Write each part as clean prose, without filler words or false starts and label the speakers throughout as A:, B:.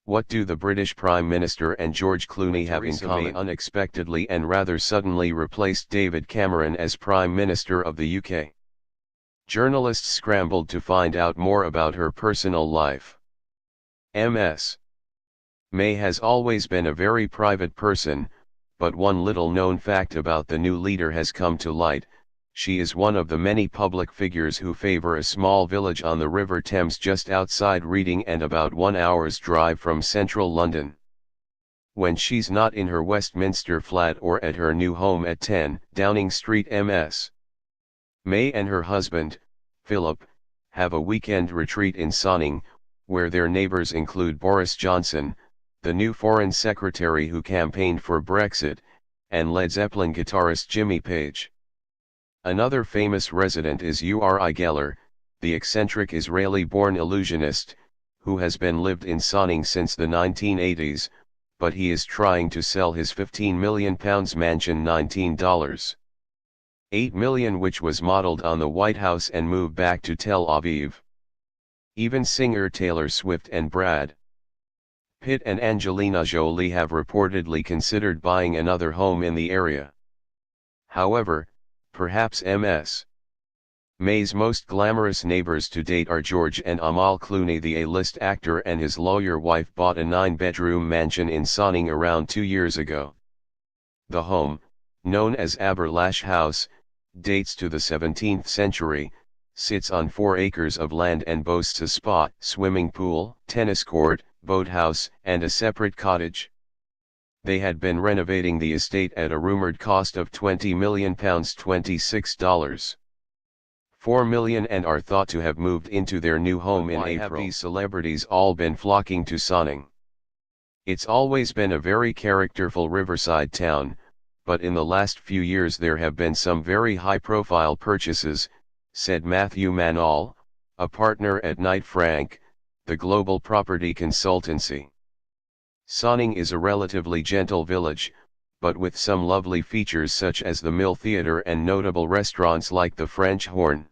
A: What do the British Prime Minister and George Clooney have in common? Theresa May unexpectedly and rather suddenly replaced David Cameron as Prime Minister of the UK. Journalists scrambled to find out more about her personal life. Ms. May has always been a very private person, but one little known fact about the new leader has come to light. She is one of the many public figures who favor a small village on the River Thames just outside Reading and about 1 hour's drive from central London. When she's not in her Westminster flat or at her new home at 10 Downing Street, Ms. May and her husband, Philip, have a weekend retreat in Sonning, where their neighbours include Boris Johnson, the new Foreign Secretary who campaigned for Brexit, and Led Zeppelin guitarist Jimmy Page. Another famous resident is Uri Geller, the eccentric Israeli-born illusionist, who has been lived in Sonning since the 1980s, but he is trying to sell his £15 million mansion $19.8 million, which was modeled on the White House, and move back to Tel Aviv. Even singer Taylor Swift and Brad Pitt and Angelina Jolie have reportedly considered buying another home in the area. However, perhaps Ms. May's most glamorous neighbors to date are George and Amal Clooney. The A-list actor and his lawyer wife bought a 9-bedroom mansion in Sonning around 2 years ago. The home, known as Aberlash House, dates to the 17th century, sits on 4 acres of land and boasts a spa, swimming pool, tennis court, boathouse, and a separate cottage. They had been renovating the estate at a rumored cost of £20 million $26.4 million, and are thought to have moved into their new home in April. Why have these celebrities all been flocking to Sonning? It's always been a very characterful riverside town, but in the last few years there have been some very high-profile purchases, said Matthew Manall, a partner at Knight Frank, the global property consultancy. Sonning is a relatively gentle village, but with some lovely features such as the Mill Theatre and notable restaurants like the French Horn.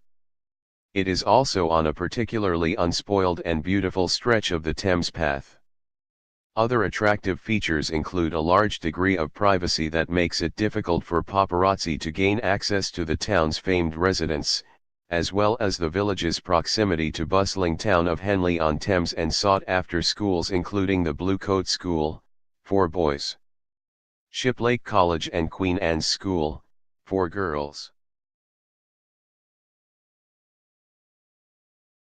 A: It is also on a particularly unspoiled and beautiful stretch of the Thames path. Other attractive features include a large degree of privacy that makes it difficult for paparazzi to gain access to the town's famed residents, as well as the village's proximity to bustling town of Henley-on-Thames and sought-after schools including the Bluecoat School, for boys, Shiplake College and Queen Anne's School, for girls.